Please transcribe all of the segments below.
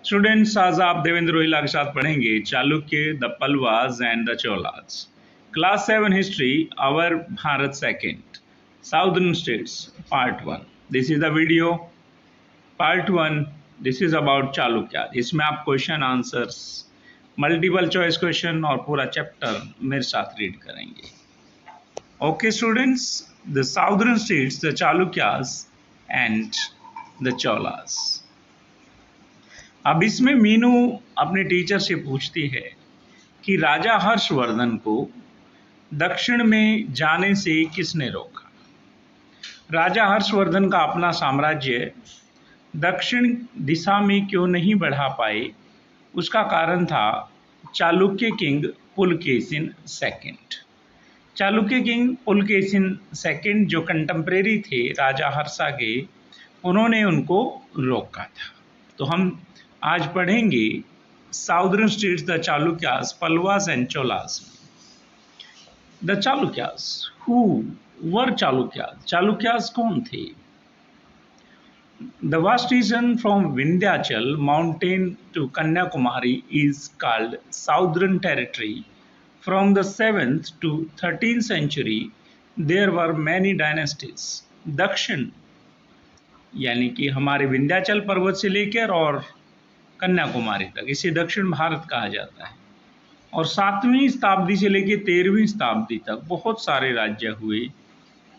Students, आज आप देवेंद्र रोहिला के साथ पढ़ेंगे Chalukya, the Pallavas and the Cholas. Class 7 history, our Bharat second, southern states, part 1। This is the video part 1। This is about Chalukya. इसमें आप question answers, multiple choice question और पूरा चैप्टर मेरे साथ रीड करेंगे। Okay students, the southern states, the Chalukyas and the Cholas. अब इसमें मीनू अपने टीचर से पूछती है कि राजा हर्षवर्धन को दक्षिण में जाने से किसने रोका। राजा हर्षवर्धन का अपना साम्राज्य दक्षिण दिशा में क्यों नहीं बढ़ा पाए, उसका कारण था Chalukya king Pulakeshin second. Chalukya king Pulakeshin second जो कंटेम्परेरी थे राजा हर्षा के, उन्होंने उनको रोका था। तो हम आज पढ़ेंगे southern states, the Chalukyas, Pallavas and Cholas. The Chalukyas, who were Chalukyas? Chalukyas कौन थे? The vast region from Vindhyachal mountain to Kanyakumari is called southern territory. From the 7th to 13th century there were many dynasties. दक्षिण यानी कि हमारे विंध्याचल पर्वत से लेकर और कन्याकुमारी तक, इसे दक्षिण भारत कहा जाता है। और 7वीं शताब्दी से लेकर 13वीं शताब्दी तक बहुत सारे राज्य हुए,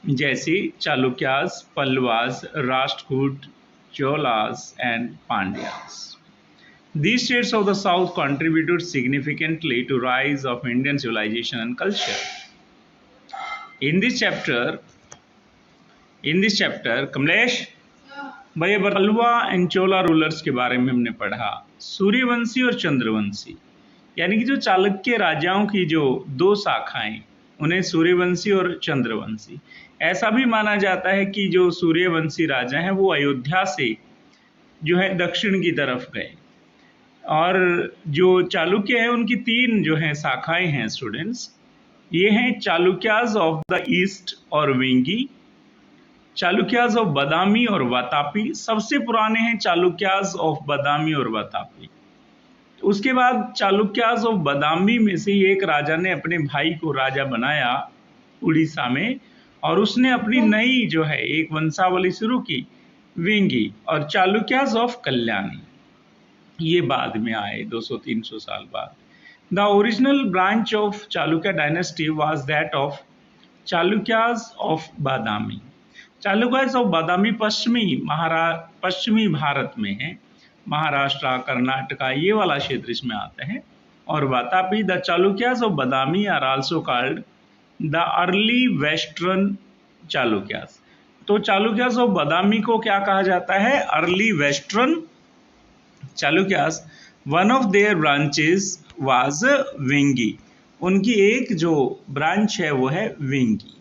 जैसे Chalukyas, Pallavas, Rashtrakuta, Cholas and Pandyas. These states of the south contributed significantly to rise of Indian civilization and culture. In this chapter, Kamlesh भाई, पल्लवा एंड चोला रूलर्स के बारे में हमने पढ़ा। सूर्यवंशी और चंद्रवंशी, यानी कि जो चालुक्य राजाओं की जो दो शाखाएं, उन्हें सूर्यवंशी और चंद्रवंशी। ऐसा भी माना जाता है कि जो सूर्यवंशी राजा हैं वो अयोध्या से जो है दक्षिण की तरफ गए, और जो चालुक्य है उनकी 3 जो हैं शाखाएं हैं स्टूडेंट्स। ये हैं चालुक्यास ऑफ द ईस्ट और वेंगी, चालुक्यास ऑफ बादामी और वातापी। सबसे पुराने हैं चालुक्यास ऑफ बादामी और वातापी। उसके बाद चालुक्यास ऑफ बादामी में से एक राजा ने अपने भाई को राजा बनाया उड़ीसा में, और उसने अपनी नई जो है एक वंशावली शुरू की, वेंगी। और चालुक्यास ऑफ कल्याणी, ये बाद में आए 200-300 साल बाद। The original branch of Chalukya dynasty was that of Chalukyas of Badami. Chalukyas of Badami पश्चिमी भारत में है, महाराष्ट्र, कर्नाटका, ये वाला क्षेत्र इसमें आता है। और Vatapi, the Chalukyas of Badami are also called the early western Chalukyas. तो चालुक्यास ऑफ बादामी को क्या कहा जाता है? Early western Chalukyas. One of their branches was Vengi. उनकी एक जो ब्रांच है वो है वेंगी।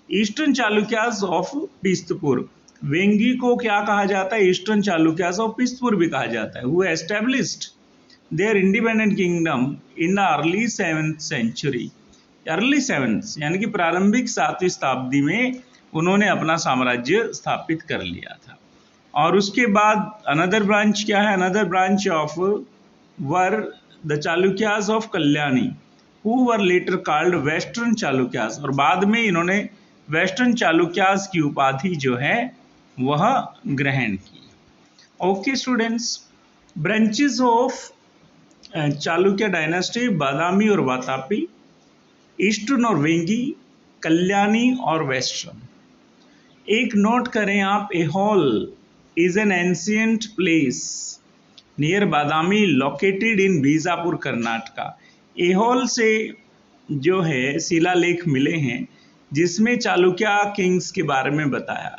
ईस्टर्न चालुक्यास ऑफ पिस्तपुर, वेंगी को क्या कहा जाता है? ईस्टर्न चालुक्यास ऑफ पिस्तपुर भी कहा जाता है। Who established their independent kingdom in the early 7th century। Early 7th यानी कि प्रारंभिक 7वीं शताब्दी में उन्होंने अपना साम्राज्य स्थापित कर लिया था। और उसके बाद अनदर ब्रांच क्या है? Another branch of were the Chalukyas of Kalyani, who were later called western Chalukyas. और बाद में इन्होंने वेस्टर्न चालुक्यास की उपाधि जो है वह ग्रहण की। Okay students, branches of Chalukya dynasty, Badami और वातापी, ईस्टर्न और वेंगी, कल्याणी और वेस्टर्न। एक नोट करें आप, Aihole is an ancient place near Badami located in Bijapur, Karnataka. Aihole से जो है शिलालेख मिले हैं जिसमें चालुक्य किंग्स के बारे में बताया।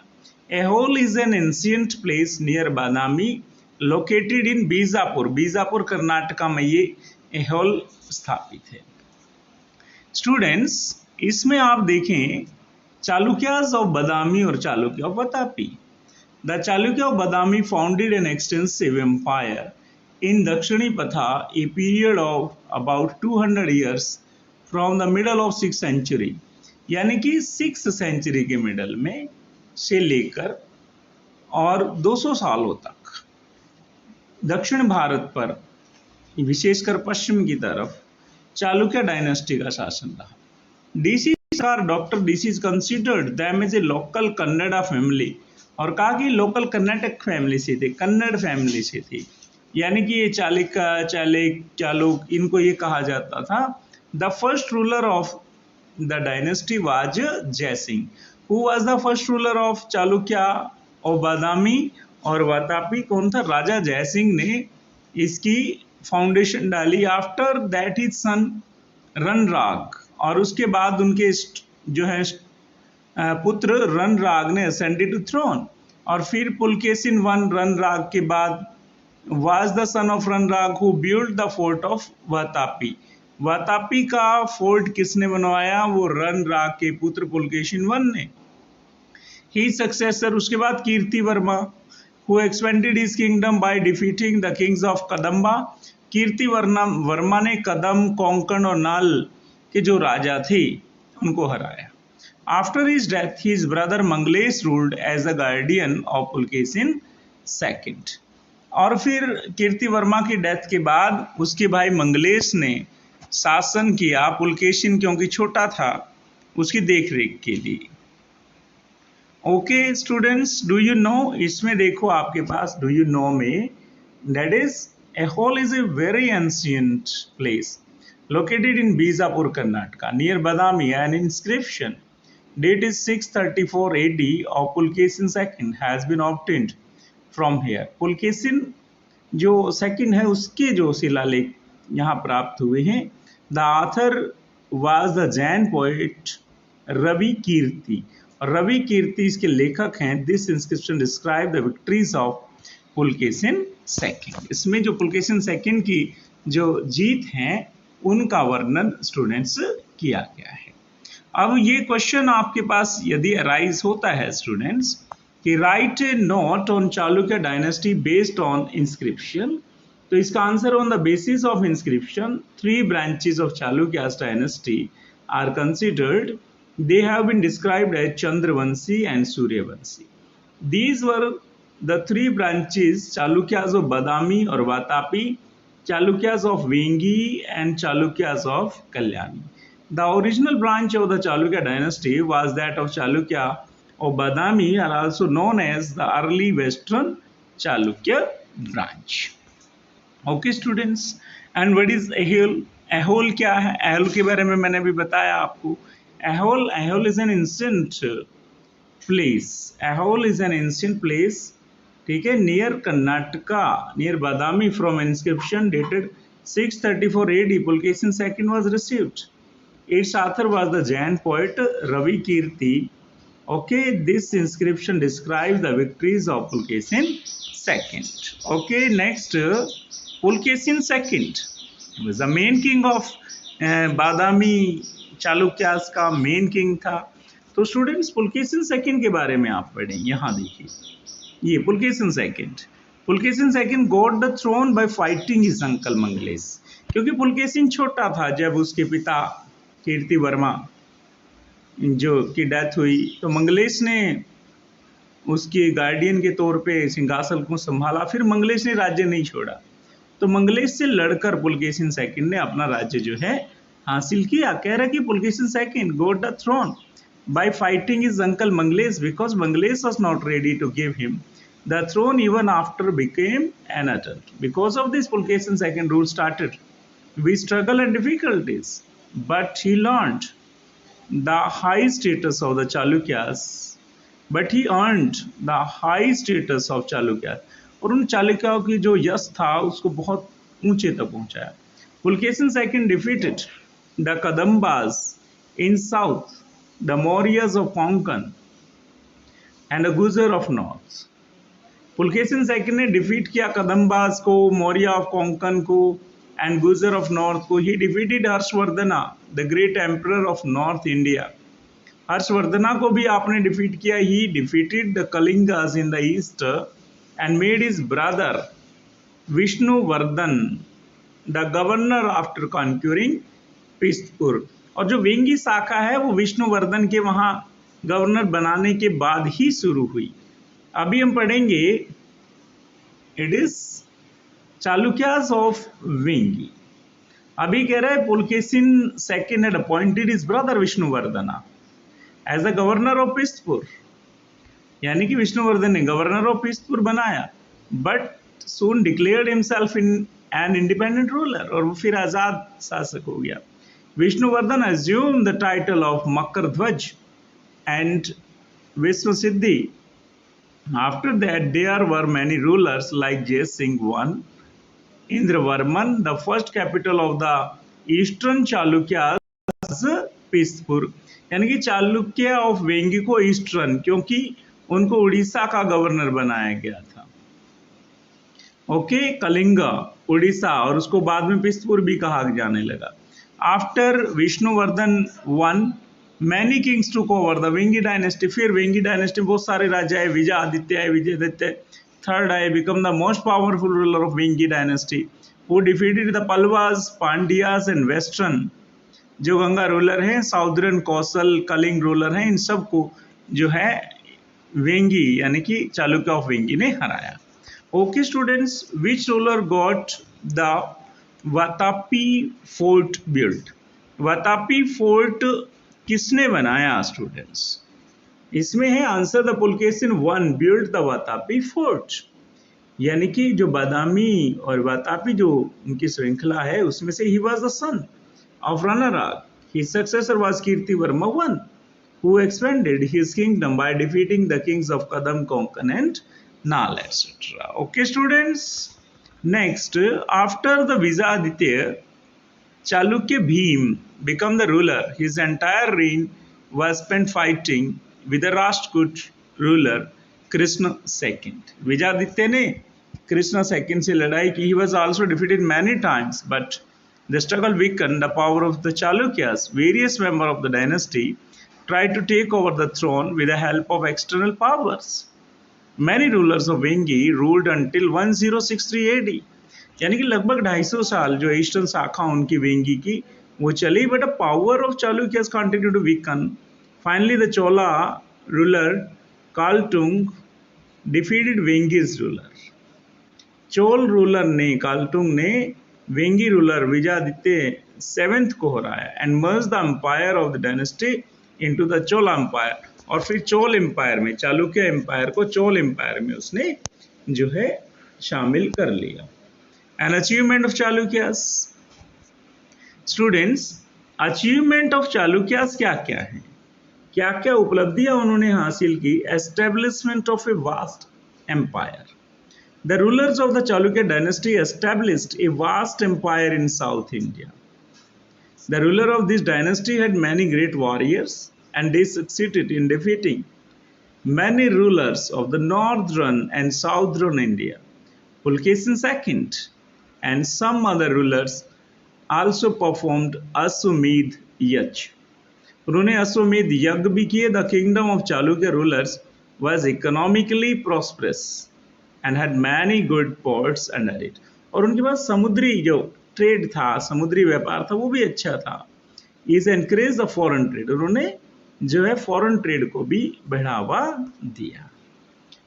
Aihole is an ancient place near Badami located in Bijapur. Bijapur Karnataka में ये एहोल स्थापित है। स्टूडेंट्स, इसमें आप देखें चालुक्यास ऑफ बादामी और Chalukya of Vatapi. The Chalukya of Badami founded an extensive empire in Dakshini Patha, a period of about 200 years from the middle of 6th century, यानी कि 6th century के मिडल में से लेकर और 200 सालों तक दक्षिण भारत पर, विशेषकर पश्चिम की तरफ चालुक्य डायनेस्टी का शासन रहा। DC Sircar, doctor DC is considered them as a local Kannada family, और कहा कि लोकल कर्नाटक फैमिली से थे, कन्नड़ फैमिली से थे, यानी कि ये चालुक इनको ये कहा जाता था। The first ruler of the dynasty was Jayasimha. Who was the first ruler of Chalukya और बादामी और वातापी? कौन था? राजा जयसिंह ने इसकी फाउंडेशन डाली। आफ्टर दैट इज सन रणराग, और उसके बाद उनके जो है पुत्र रणराग ने असेंडेड टू थ्रोन, और फिर पुलकेशिन वन रणराग के बाद was the son of Ranaraga who build the fort of Vatapi. Vatapi का फोर्ट किसने बनवाया? वो रणराग के पुत्र पुलकेशिन वन ने। ही सक्सेसर, उसके बाद Kirti Varma, who expanded his kingdom by defeating the kings of Kadamba. Kirti Varma ने कदम, कोंकण और नाल के जो राजा थे उनको हराया। After his death his brother Mangalesha ruled as the guardian of Pulakeshin second. और फिर कीर्ति वर्मा की डेथ के बाद उसके भाई मंगलेश ने शासन किया पुलकेशिन, क्योंकि छोटा था, उसकी देखरेख के लिए। Okay students, do you know, इसमें देखो आपके पास डू यू नो में, that is Aihole is a very ancient place located in Bijapur, Karnataka, near Badami. An inscription date is 634 AD of Pulkesin II has been obtained from here. Pulkesin जो second है उसके जो शिलालेख यहाँ प्राप्त हुए हैं। The author was the Jain poet Ravi कीर्ति, और रवि कीर्ति इसके लेखक हैं। This inscription describe the victories of Pulakeshin second. इसमें जो पुलकेशिन सेकंड की जो जीत हैं उनका वर्णन स्टूडेंट्स किया गया है। अब ये क्वेश्चन आपके पास यदि अराइज होता है स्टूडेंट्स कि write a note on Chalukya dynasty based on inscription, तो इसका answer on the basis of inscription 3 branches of Chalukyas dynasty are considered. They have been described as Chandravanshi and Suryavanshi. These were the 3 branches, Chalukyas of Badami or Vatapi, Chalukyas of Vengi and Chalukyas of Kalyani. The original branch of the Chalukya dynasty was that of Chalukya of Badami, are also known as the early Western Chalukya branch. Okay students, and what is Aihole? Aihole क्या है? Aihole के बारे में मैंने भी बताया आपको। Aihole is an ancient place. Aihole is an ancient place, ठीक है, near Karnataka, near Badami. From inscription dated 634 AD Pulakeshin second was received. Its author was the Jain poet Ravi Kirti. Okay, this inscription describes the victories of Pulakeshin second. Okay, next, Pulakeshin second was the main king of Badami Chalukyas का main king था। तो students Pulakeshin second के बारे में आप पढ़ें। यहाँ देखिए, ये Pulakeshin second got the throne by fighting his uncle Mangalesha. क्योंकि पुलकेशिन छोटा था जब उसके पिता कीर्ति वर्मा जो की डेथ हुई, तो मंगलेश ने उसके गार्डियन के तौर पे सिंहासन को संभाला। फिर मंगलेश ने राज्य नहीं छोड़ा, तो मंगलेश से लड़कर पुलकेशिन सेकंड ने अपना राज्य जो है हासिल किया। कह रहा कि Pulakeshin second got the throne by fighting his uncle Manglesh, because Manglesh was not ready to give him the throne even after became an adult. Because of this, Pulkesin second rule started with struggle and difficulties, but he learned the high status of the Chalukyas. But he earned the high status of Chalukyas, और उन चालुक्यों की जो यश था उसको बहुत ऊंचे तक पहुंचाया। Pulkesin second defeated the Kadambas in south, the Mauryas of Konkan and the Gujar of North. Pulakeshin second ने डिफीट किया कदम्बास को, मौर्य ऑफ कोंकण को एंड गुजर ऑफ नॉर्थ को। He defeated Harshavardhana, the great emperor of north India. Harshavardhana को भी आपने डिफीट किया। He defeated the Kalingas in the east and made his brother Vishnuvardhan the governor after conquering Pistapur. और जो वेंगी शाखा है वो विष्णुवर्धन के वहाँ गवर्नर बनाने के बाद ही शुरू हुई। अभी हम पढ़ेंगे, it is Chalukyas of Vengi. अभी कह रहा है Pulakeshin second had appointed his brother विष्णुवर्धना as the governor of पिस्तपुर, यानी कि विष्णुवर्धन ने गवर्नर ऑफ पिस्तपुर बनाया, but soon declared himself in an independent ruler, और वो फिर आजाद शासक हो गया। Vishnuvardhana assumed the title of Makardhwaj and विश्वसिद्धि। After that, there were many rulers like Jai Singh I, Indravarman, the first capital of the eastern Chalukyas, पिस्तपुर, यानी कि Chalukya of Vengi को eastern, क्योंकि उनको उड़ीसा का गवर्नर बनाया गया था। ओके, कलिंगा उड़ीसा, और उसको बाद में पिस्तपुर भी कहा जाने लगा। After Vishnuvardhana one, many Kings took over the Vengi dynasty. फिर वेंगी डायनेस्टी बहुत सारे राजा है, विजय आदित्य है, विजयदत्त थर्ड है, become the most powerful ruler of Vengi dynasty, who defeated the Pallavas, Pandyas and western, जो गंगा रूलर हैं, साउदर्न कौशल, कलिंग रूलर हैं, इन सब को जो है वेंगी यानी कि चालुक्य ऑफ वेंगी ने हराया। Okay students, which ruler got the Vatapi fort built? Vatapi fort किसने बनाया स्टूडेंट्स? इसमें है answer the Pulakeshin one built the Vatapi fort, यानी कि जो बादामी और वातापी जो उनकी श्रृंखला है उसमें से ही was the son of Ranarag. His successor was Kirtivarma I, who expanded his kingdom by defeating the kings of Kadam, Konkan and Nal, etc. Okay students, next, after the Vijayaditya, Chalukya Bhim became the ruler. His entire reign was spent fighting with the Rashtrakuta ruler Krishna II. Vijayaditya ने Krishna II से लड़ाई की. He was also defeated many times, but the struggle weakened the power of the Chalukyas. Various members of the dynasty tried to take over the throne with the help of external powers. Many rulers of Vengi ruled until 1063 AD. यानी कि लगभग 250 साल जो eastern शाखा उनकी वेंगी की वो चली, but the power of Chalukyas continue to weaken. Finally the Chola ruler Kalatunga defeated Vengi's ruler. Chola ruler ने, कालटुंग ने वेंगी रूलर विजयादित्य सेवेंथ को हराया and merge the empire of the dynasty into the Chola empire. और फिर चोल एम्पायर में, चालुक्य एम्पायर को चोल एम्पायर में उसने जो है शामिल कर लिया. An achievement of Chalukyas students, achievement of Chalukyas क्या क्या है, क्या क्या उपलब्धियां उन्होंने हासिल की? Establishment of a vast empire. The rulers of the Chalukya dynasty established a vast empire in South India. The ruler of this dynasty had many great warriors, and they succeeded in defeating many rulers of the northern and southern India. Pulkesin II and some other rulers also performed Ashwamedh Yajna. उन्होंने अश्वमेध यज्ञ भी किए. The kingdom of Chalukya rulers was economically prosperous and had many good ports under it. और उनके पास समुद्री जो trade था, समुद्री व्यापार था, वो भी अच्छा था. Is encourage the foreign trade. उन्होंने जो है फॉरेन ट्रेड को भी बढ़ावा दिया.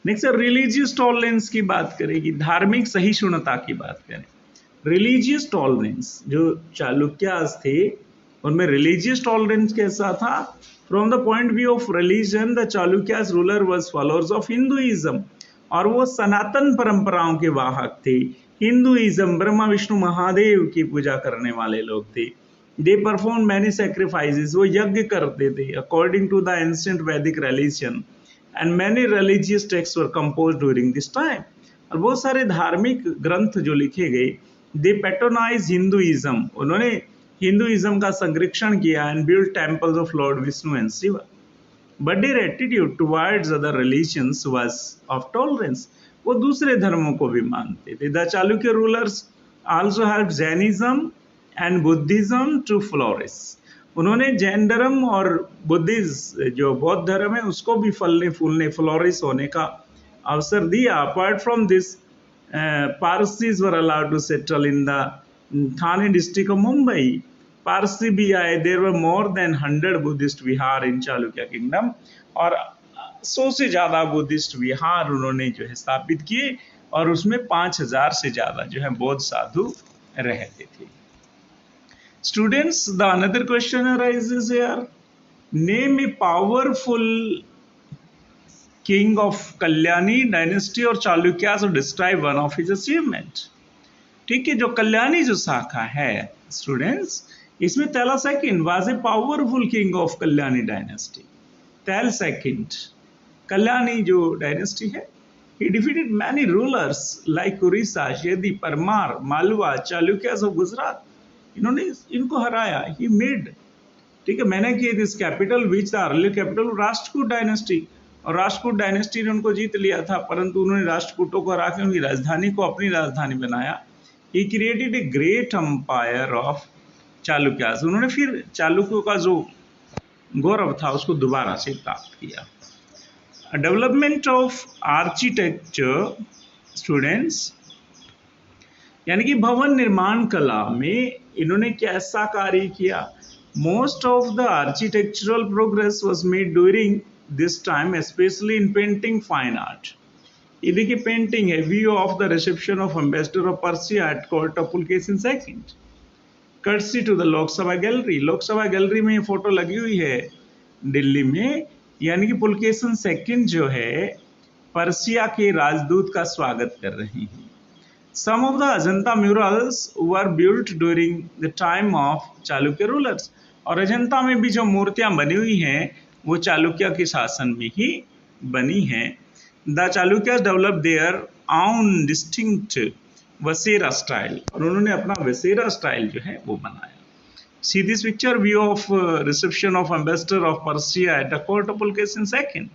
नेक्स्ट रिलीजियस टॉलरेंस की बात करेगी, धार्मिक सहिष्णुता की बात करें. रिलीजियस टॉलरेंस जो चालुक्यास थे उनमें रिलीजियस टॉलरेंस कैसा था? From the point view of religion the Chalukyas ruler was followers of Hinduism, और वो सनातन परंपराओं के वाहक थे. हिंदुइज्म, ब्रह्मा विष्णु महादेव की पूजा करने वाले लोग थे. दे परफॉर्म मैनी सैक्रिफाइसेस, वो यज्ञ करते थे अकॉर्डिंग टू द एंशिएंट वैदिक religion, and many religious text were composed during this time. और बहुत सारे धार्मिक ग्रंथ जो लिखे गए, दे पैट्रोनाइज हिंदुइज्म, उन्होंने हिंदुइज्म का संरक्षण किया, and build temples of Lord Vishnu and Shiva. But their attitude towards other religions was of tolerance. वो दूसरे धर्मों को भी मानते थे. The Chalukya rulers also helped Jainism and Buddhism to flourish. उन्होंने जैन धर्म और बुद्धिज्म जो बौद्ध धर्म है उसको भी फलने फूलने फ्लोरिश होने का अवसर दिया. Apart from this, Parsis were allowed to settle in the Thane district of Mumbai. Parsi भी आए. देर वर मोर देन 100 बुद्धिस्ट विहार इन चालुक्य किंगडम, और 100 से ज़्यादा बुद्धिस्ट विहार उन्होंने जो है स्थापित किए. और उसमें 5000 से ज़्यादा जो है बौद्ध साधु रहते थे। Students, the another question arises here. Name a powerful king of Kalyani dynasty और चालुक्यास और describe one of his achievement. ठीक है, जो कल्याणी जो शाखा है स्टूडेंट्स, इसमें Taila second was a powerful king of Kalyani dynasty. Taila second Kalyani जो डायनेस्टी है, he defeated many rulers like Orissa, Chedi, Parmar, Malwa, Chalukyas of Gujarat. इन्होंने इनको हराया। ही मेड, ठीक है, मैंने किए this capital which the earlier capital Rashtrakuta dynasty, और राष्ट्रकूट डायनेस्टी ने उनको जीत लिया था, परंतु उन्होंने राष्ट्रकूटों को हरा के उनकी राजधानी को अपनी राजधानी बनाया। He created a great empire of Chalukyas. उन्होंने फिर चालुक्यों का जो गौरव था उसको दोबारा से प्राप्त किया। डेवलपमेंट ऑफ आर्किटेक्चर स्टूडेंट्स, यानी कि भवन निर्माण कला में इन्होंने कैसा कार्य किया। Most of the architectural progress was made during this time, specially in painting fine art. ये देखिए पेंटिंग है, view of the reception of ambassador of Persia at court of Pulakeshin second, courtesy to the Lok Sabha gallery. Lok Sabha gallery में ये photo लगी हुई है दिल्ली में, यानी कि पुलकेशिन सेकंड जो है पर्सिया के राजदूत का स्वागत कर रहे हैं। Some of the Ajanta murals were built during the time of Chalukya rulers. और अजंता में भी जो मूर्तियां बनी हुई हैं वो चालुक्य के शासन में ही बनी हैं। The Chalukyas develop their own distinct Vesara style, और उन्होंने अपना वसेरा स्टाइल जो है वो बनाया। See this picture, view of reception of ambassador of Persia at the court of Pulkesin II,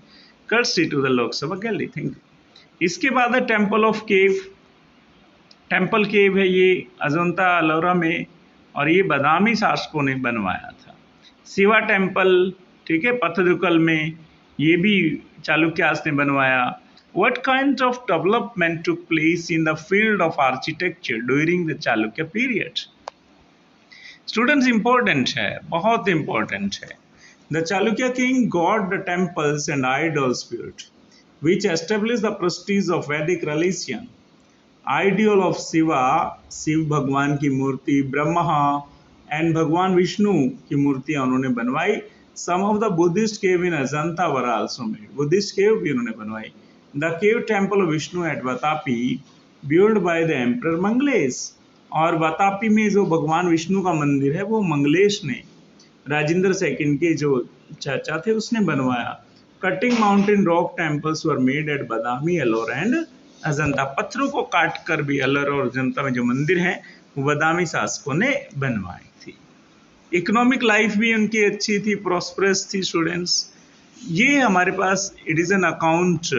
courtesy to the Lok Sabha gallery। Thank you। इसके बाद है टेम्पल ऑफ केव। टेम्पल केव है ये अजंता अलोरा में, और ये बादामी शासकों ने बनवाया था। शिवा टेम्पल, ठीक है, पथदुकल में, ये भी चालुक्यास ने बनवाया। What kind of development took place in the field of architecture during the Chalukya period? Students important है, बहुत इंपॉर्टेंट है। The Chalukya king got the temples and idols built, which established the prestige of Vedic religion। Ideal of Shiva, Shiv भगवान की मूर्ति, Brahma and भगवान विष्णु की मूर्तियां उन्होंने बनवाई। Some of the Buddhist cave in Ajanta were also made, Buddhist cave भी उन्होंने बनवाई। The cave temple of Vishnu at Vatapi build by the emperor Mangalesh, और वातापी में जो भगवान विष्णु का मंदिर है वो मंगलेश ने, राजेंद्र सेकंड के जो चाचा थे, उसने बनवाया। Cutting mountain rock temples were made at Badami, Ellora and Ajanta. पत्थरों को काट कर भी अलोर और अजंता में जो मंदिर हैं वो बादामी शासकों ने बनवाई थी। इकोनॉमिक लाइफ भी उनकी अच्छी थी, प्रॉस्परस थी स्टूडेंट्स। ये हमारे पास it is an account.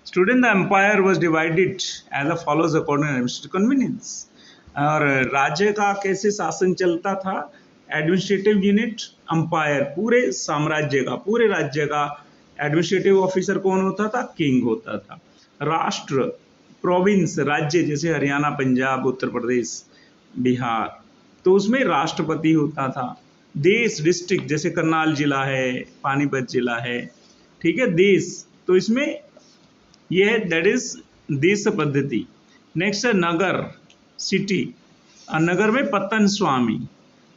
Student, the empire was divided as a follows according to administrative convenience. और राज्य का कैसे शासन चलता था, एडमिनिस्ट्रेटिव यूनिट एम्पायर, पूरे साम्राज्य का, पूरे राज्य का एडमिनिस्ट्रेटिव ऑफिसर कौन होता था, किंग होता था। राष्ट्र, प्रोविंस, राज्य जैसे हरियाणा, पंजाब, उत्तर प्रदेश, बिहार, तो उसमें राष्ट्रपति होता था। देश, डिस्ट्रिक्ट, जैसे करनाल जिला है, पानीपत जिला है, ठीक है, देश, तो इसमें यह है दैट इज देश पद्धति। नेक्स्ट है नगर, सिटी, और नगर में पत्तन स्वामी,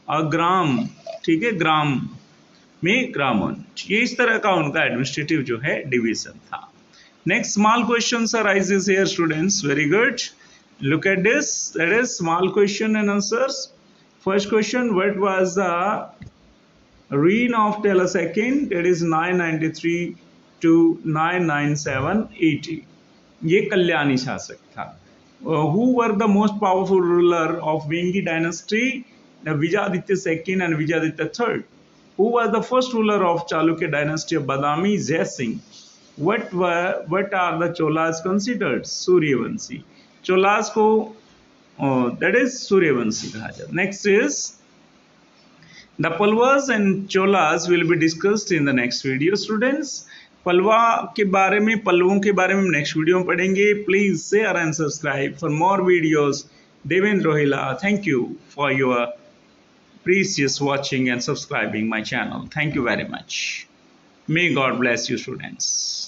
और ग्राम, ठीक है, ग्राम में ग्रामन। ये इस तरह का उनका एडमिनिस्ट्रेटिव जो है डिवीजन था। Next small questions arises here students, very good, look at this, that is small question and answers। First question, what was the reign of Tella II, that is 993 to 997 AD। ये कल्याणी शासक था। Who were the most powerful ruler of Vengi dynasty, the Vijayaditya II and Vijayaditya III? Who was the first ruler of Chalukya dynasty of Badami? Jai Singh। What are the Cholas considered? Suryavanshi। Cholas को that is Suryavanshi कहा जाता है। Next is the Palwas and Cholas will be discussed in the next video students। पलवा के बारे में, पल्लवों के बारे में नेक्स्ट वीडियो में पढ़ेंगे। Please share and subscribe for more videos. Devendra Rohila, thank you for your precious watching and subscribing my channel. Thank you very much. May God bless you students.